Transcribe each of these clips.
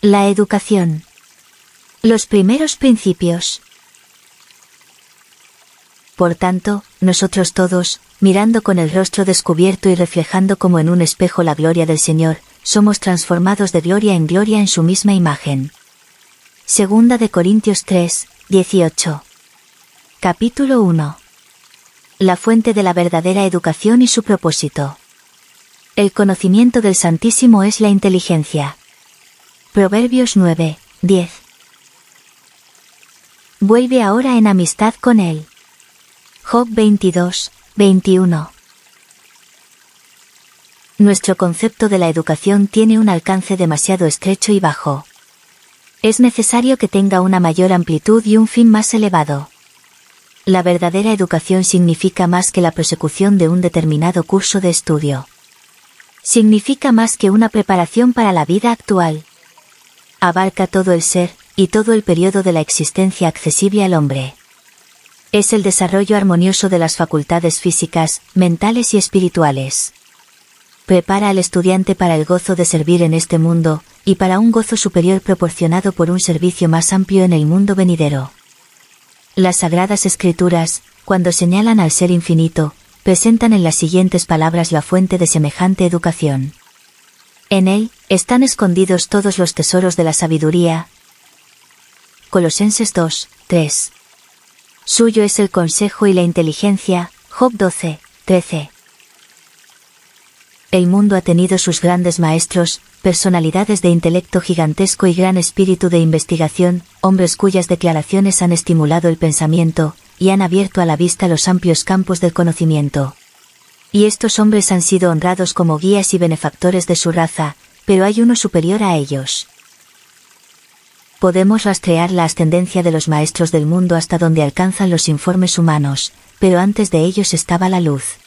La educación. Los primeros principios. Por tanto, nosotros todos, mirando con el rostro descubierto y reflejando como en un espejo la gloria del Señor, somos transformados de gloria en su misma imagen. Segunda de Corintios 3, 18. Capítulo 1. La fuente de la verdadera educación y su propósito. El conocimiento del Santísimo es la inteligencia. Proverbios 9, 10. Vuelve ahora en amistad con Él. Job 22, 21. Nuestro concepto de la educación tiene un alcance demasiado estrecho y bajo. Es necesario que tenga una mayor amplitud y un fin más elevado. La verdadera educación significa más que la prosecución de un determinado curso de estudio. Significa más que una preparación para la vida actual. Abarca todo el ser, y todo el periodo de la existencia accesible al hombre. Es el desarrollo armonioso de las facultades físicas, mentales y espirituales. Prepara al estudiante para el gozo de servir en este mundo, y para un gozo superior proporcionado por un servicio más amplio en el mundo venidero. Las Sagradas Escrituras, cuando señalan al Ser Infinito, presentan en las siguientes palabras la fuente de semejante educación. En Él, están escondidos todos los tesoros de la sabiduría. Colosenses 2, 3. Suyo es el consejo y la inteligencia. Job 12, 13. El mundo ha tenido sus grandes maestros, personalidades de intelecto gigantesco y gran espíritu de investigación, hombres cuyas declaraciones han estimulado el pensamiento, y han abierto a la vista los amplios campos del conocimiento. Y estos hombres han sido honrados como guías y benefactores de su raza, pero hay uno superior a ellos. Podemos rastrear la ascendencia de los maestros del mundo hasta donde alcanzan los informes humanos, pero antes de ellos estaba la luz.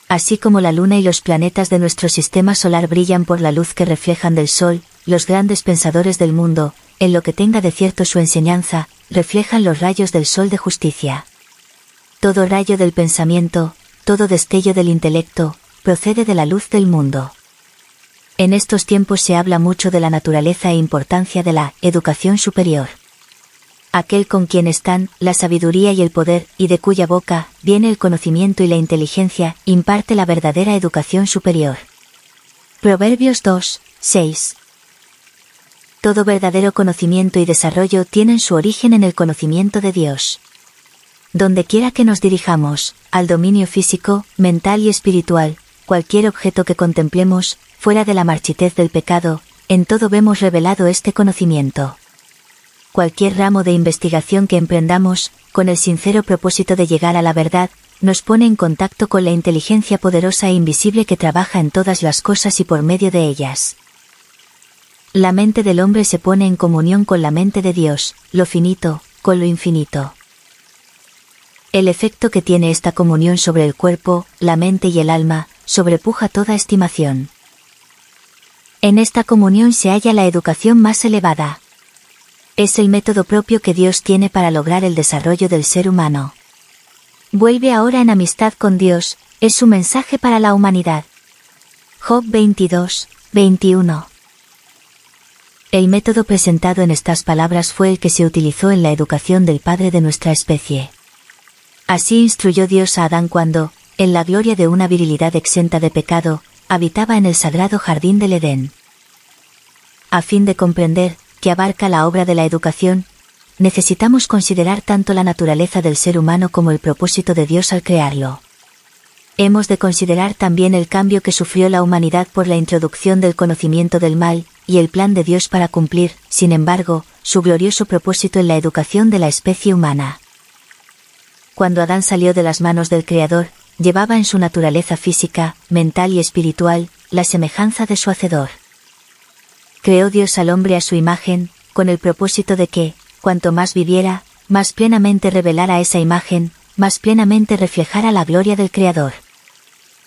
Así como la luna y los planetas de nuestro sistema solar brillan por la luz que reflejan del sol, los grandes pensadores del mundo, en lo que tenga de cierto su enseñanza, reflejan los rayos del sol de justicia. Todo rayo del pensamiento, todo destello del intelecto, procede de la luz del mundo. En estos tiempos se habla mucho de la naturaleza e importancia de la educación superior. Aquel con quien están la sabiduría y el poder, y de cuya boca viene el conocimiento y la inteligencia, imparte la verdadera educación superior. Proverbios 2, 6. Todo verdadero conocimiento y desarrollo tienen su origen en el conocimiento de Dios. Donde quiera que nos dirijamos, al dominio físico, mental y espiritual, cualquier objeto que contemplemos, fuera de la marchitez del pecado, en todo vemos revelado este conocimiento. Cualquier ramo de investigación que emprendamos, con el sincero propósito de llegar a la verdad, nos pone en contacto con la inteligencia poderosa e invisible que trabaja en todas las cosas y por medio de ellas. La mente del hombre se pone en comunión con la mente de Dios, lo finito, con lo infinito. El efecto que tiene esta comunión sobre el cuerpo, la mente y el alma, sobrepuja toda estimación. En esta comunión se halla la educación más elevada. Es el método propio que Dios tiene para lograr el desarrollo del ser humano. Vuelve ahora en amistad con Dios, es su mensaje para la humanidad. Job 22, 21. El método presentado en estas palabras fue el que se utilizó en la educación del padre de nuestra especie. Así instruyó Dios a Adán cuando, en la gloria de una virilidad exenta de pecado, habitaba en el sagrado jardín del Edén. A fin de comprender, que abarca la obra de la educación, necesitamos considerar tanto la naturaleza del ser humano como el propósito de Dios al crearlo. Hemos de considerar también el cambio que sufrió la humanidad por la introducción del conocimiento del mal, y el plan de Dios para cumplir, sin embargo, su glorioso propósito en la educación de la especie humana. Cuando Adán salió de las manos del Creador, llevaba en su naturaleza física, mental y espiritual, la semejanza de su Hacedor. Creó Dios al hombre a su imagen, con el propósito de que, cuanto más viviera, más plenamente revelara esa imagen, más plenamente reflejara la gloria del Creador.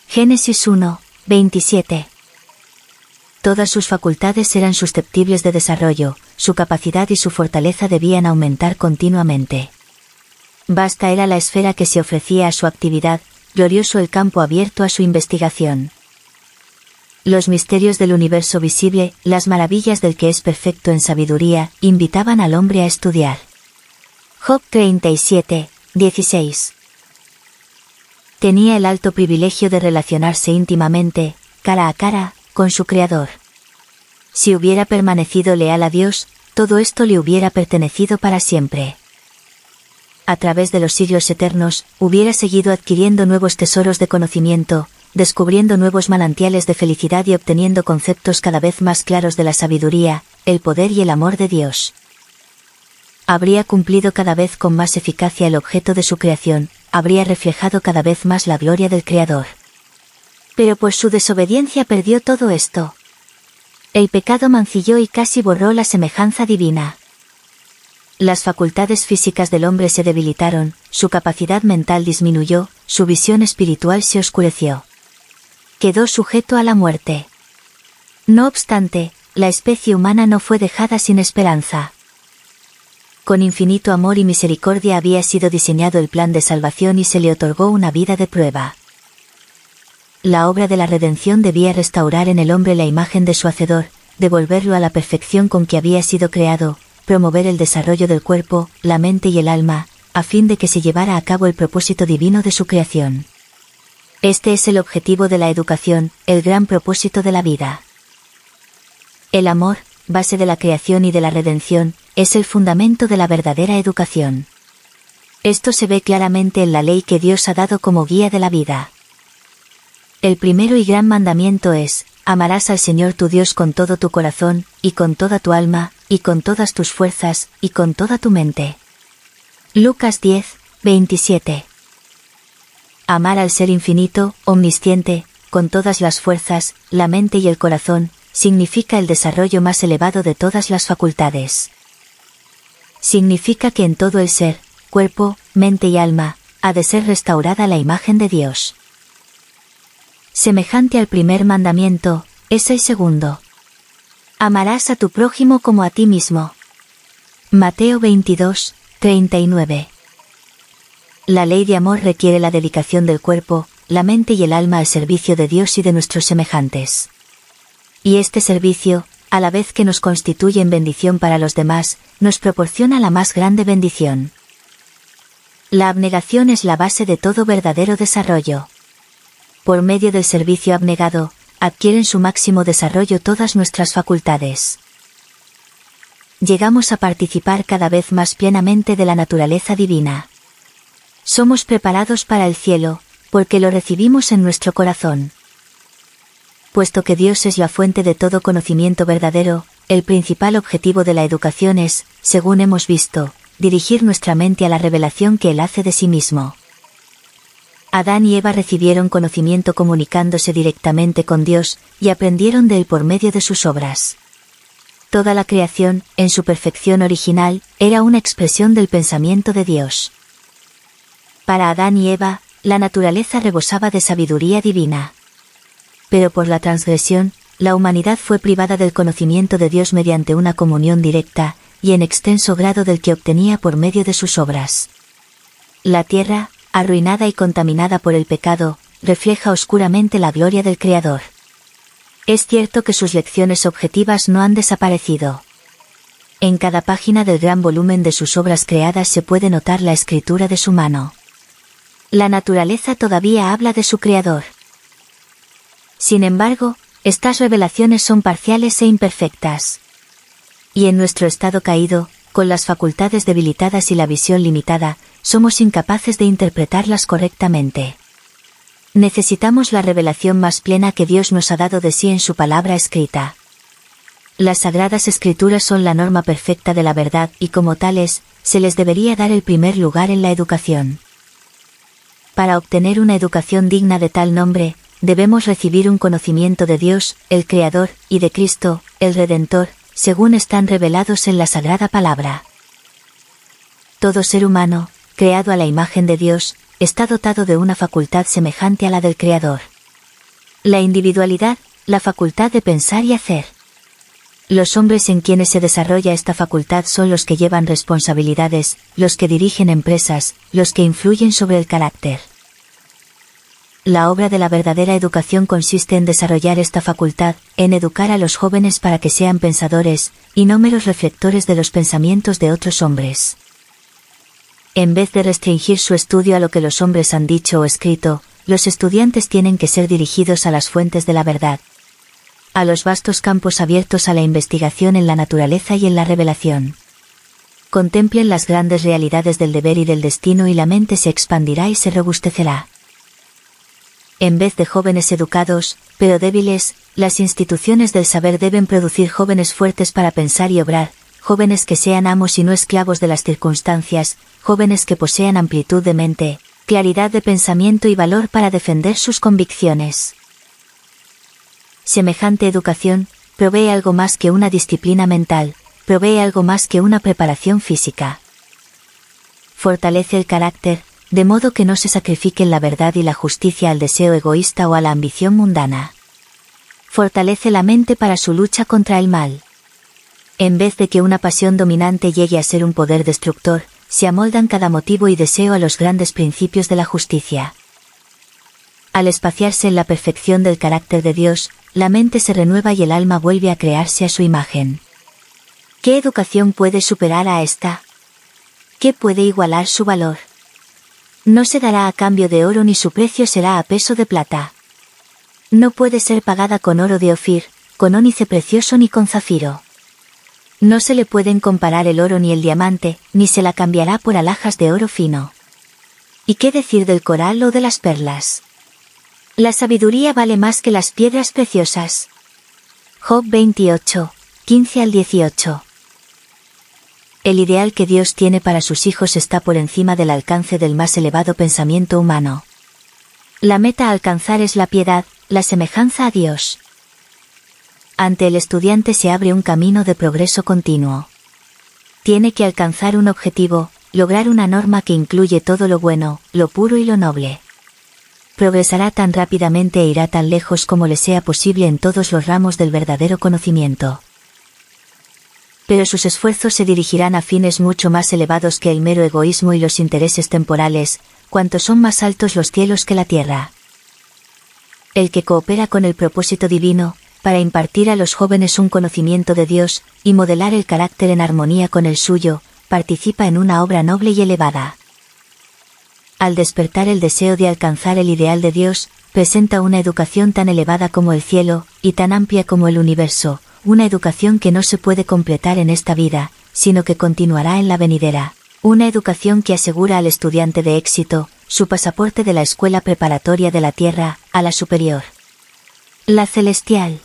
Génesis 1, 27. Todas sus facultades eran susceptibles de desarrollo, su capacidad y su fortaleza debían aumentar continuamente. Vasta era la esfera que se ofrecía a su actividad, glorioso el campo abierto a su investigación. Los misterios del universo visible, las maravillas del que es perfecto en sabiduría, invitaban al hombre a estudiar. Job 37, 16. Tenía el alto privilegio de relacionarse íntimamente, cara a cara, con su Creador. Si hubiera permanecido leal a Dios, todo esto le hubiera pertenecido para siempre. A través de los siglos eternos, hubiera seguido adquiriendo nuevos tesoros de conocimiento, descubriendo nuevos manantiales de felicidad y obteniendo conceptos cada vez más claros de la sabiduría, el poder y el amor de Dios. Habría cumplido cada vez con más eficacia el objeto de su creación, habría reflejado cada vez más la gloria del Creador. Pero por su desobediencia perdió todo esto. El pecado mancilló y casi borró la semejanza divina. Las facultades físicas del hombre se debilitaron, su capacidad mental disminuyó, su visión espiritual se oscureció. Quedó sujeto a la muerte. No obstante, la especie humana no fue dejada sin esperanza. Con infinito amor y misericordia había sido diseñado el plan de salvación y se le otorgó una vida de prueba. La obra de la redención debía restaurar en el hombre la imagen de su Hacedor, devolverlo a la perfección con que había sido creado, promover el desarrollo del cuerpo, la mente y el alma, a fin de que se llevara a cabo el propósito divino de su creación. Este es el objetivo de la educación, el gran propósito de la vida. El amor, base de la creación y de la redención, es el fundamento de la verdadera educación. Esto se ve claramente en la ley que Dios ha dado como guía de la vida. El primero y gran mandamiento es: amarás al Señor tu Dios con todo tu corazón, y con toda tu alma, y con todas tus fuerzas, y con toda tu mente. Lucas 10, 27. Amar al Ser infinito, omnisciente, con todas las fuerzas, la mente y el corazón, significa el desarrollo más elevado de todas las facultades. Significa que en todo el ser, cuerpo, mente y alma, ha de ser restaurada la imagen de Dios. Semejante al primer mandamiento, es el segundo. Amarás a tu prójimo como a ti mismo. Mateo 22, 39. La ley de amor requiere la dedicación del cuerpo, la mente y el alma al servicio de Dios y de nuestros semejantes. Y este servicio, a la vez que nos constituye en bendición para los demás, nos proporciona la más grande bendición. La abnegación es la base de todo verdadero desarrollo. Por medio del servicio abnegado, adquieren su máximo desarrollo todas nuestras facultades. Llegamos a participar cada vez más plenamente de la naturaleza divina. Somos preparados para el cielo, porque lo recibimos en nuestro corazón. Puesto que Dios es la fuente de todo conocimiento verdadero, el principal objetivo de la educación es, según hemos visto, dirigir nuestra mente a la revelación que Él hace de sí mismo. Adán y Eva recibieron conocimiento comunicándose directamente con Dios, y aprendieron de Él por medio de sus obras. Toda la creación, en su perfección original, era una expresión del pensamiento de Dios. Para Adán y Eva, la naturaleza rebosaba de sabiduría divina. Pero por la transgresión, la humanidad fue privada del conocimiento de Dios mediante una comunión directa, y en extenso grado del que obtenía por medio de sus obras. La tierra, arruinada y contaminada por el pecado, refleja oscuramente la gloria del Creador. Es cierto que sus lecciones objetivas no han desaparecido. En cada página del gran volumen de sus obras creadas se puede notar la escritura de su mano. La naturaleza todavía habla de su Creador. Sin embargo, estas revelaciones son parciales e imperfectas. Y en nuestro estado caído, con las facultades debilitadas y la visión limitada, somos incapaces de interpretarlas correctamente. Necesitamos la revelación más plena que Dios nos ha dado de sí en su palabra escrita. Las Sagradas Escrituras son la norma perfecta de la verdad y como tales, se les debería dar el primer lugar en la educación. Para obtener una educación digna de tal nombre, debemos recibir un conocimiento de Dios, el Creador, y de Cristo, el Redentor, según están revelados en la Sagrada Palabra. Todo ser humano, creado a la imagen de Dios, está dotado de una facultad semejante a la del Creador. La individualidad, la facultad de pensar y hacer. Los hombres en quienes se desarrolla esta facultad son los que llevan responsabilidades, los que dirigen empresas, los que influyen sobre el carácter. la obra de la verdadera educación consiste en desarrollar esta facultad, en educar a los jóvenes para que sean pensadores, y no meros reflectores de los pensamientos de otros hombres. En vez de restringir su estudio a lo que los hombres han dicho o escrito, los estudiantes tienen que ser dirigidos a las fuentes de la verdad, a los vastos campos abiertos a la investigación en la naturaleza y en la revelación. Contemplen las grandes realidades del deber y del destino y la mente se expandirá y se robustecerá. En vez de jóvenes educados, pero débiles, las instituciones del saber deben producir jóvenes fuertes para pensar y obrar, jóvenes que sean amos y no esclavos de las circunstancias, jóvenes que posean amplitud de mente, claridad de pensamiento y valor para defender sus convicciones. Semejante educación provee algo más que una disciplina mental, provee algo más que una preparación física. Fortalece el carácter, de modo que no se sacrifiquen la verdad y la justicia al deseo egoísta o a la ambición mundana. Fortalece la mente para su lucha contra el mal. En vez de que una pasión dominante llegue a ser un poder destructor, se amoldan cada motivo y deseo a los grandes principios de la justicia. Al espaciarse en la perfección del carácter de Dios, la mente se renueva y el alma vuelve a crearse a su imagen. ¿Qué educación puede superar a esta? ¿Qué puede igualar su valor? No se dará a cambio de oro ni su precio será a peso de plata. No puede ser pagada con oro de Ofir, con ónice precioso ni con zafiro. No se le pueden comparar el oro ni el diamante, ni se la cambiará por alhajas de oro fino. ¿Y qué decir del coral o de las perlas? La sabiduría vale más que las piedras preciosas. Job 28, 15 al 18. El ideal que Dios tiene para sus hijos está por encima del alcance del más elevado pensamiento humano. La meta a alcanzar es la piedad, la semejanza a Dios. Ante el estudiante se abre un camino de progreso continuo. Tiene que alcanzar un objetivo, lograr una norma que incluye todo lo bueno, lo puro y lo noble. Progresará tan rápidamente e irá tan lejos como le sea posible en todos los ramos del verdadero conocimiento. Pero sus esfuerzos se dirigirán a fines mucho más elevados que el mero egoísmo y los intereses temporales, cuanto son más altos los cielos que la tierra. El que coopera con el propósito divino, para impartir a los jóvenes un conocimiento de Dios, y modelar el carácter en armonía con el suyo, participa en una obra noble y elevada. Al despertar el deseo de alcanzar el ideal de Dios, presenta una educación tan elevada como el cielo, y tan amplia como el universo, una educación que no se puede completar en esta vida, sino que continuará en la venidera, una educación que asegura al estudiante de éxito, su pasaporte de la escuela preparatoria de la tierra, a la superior, la celestial.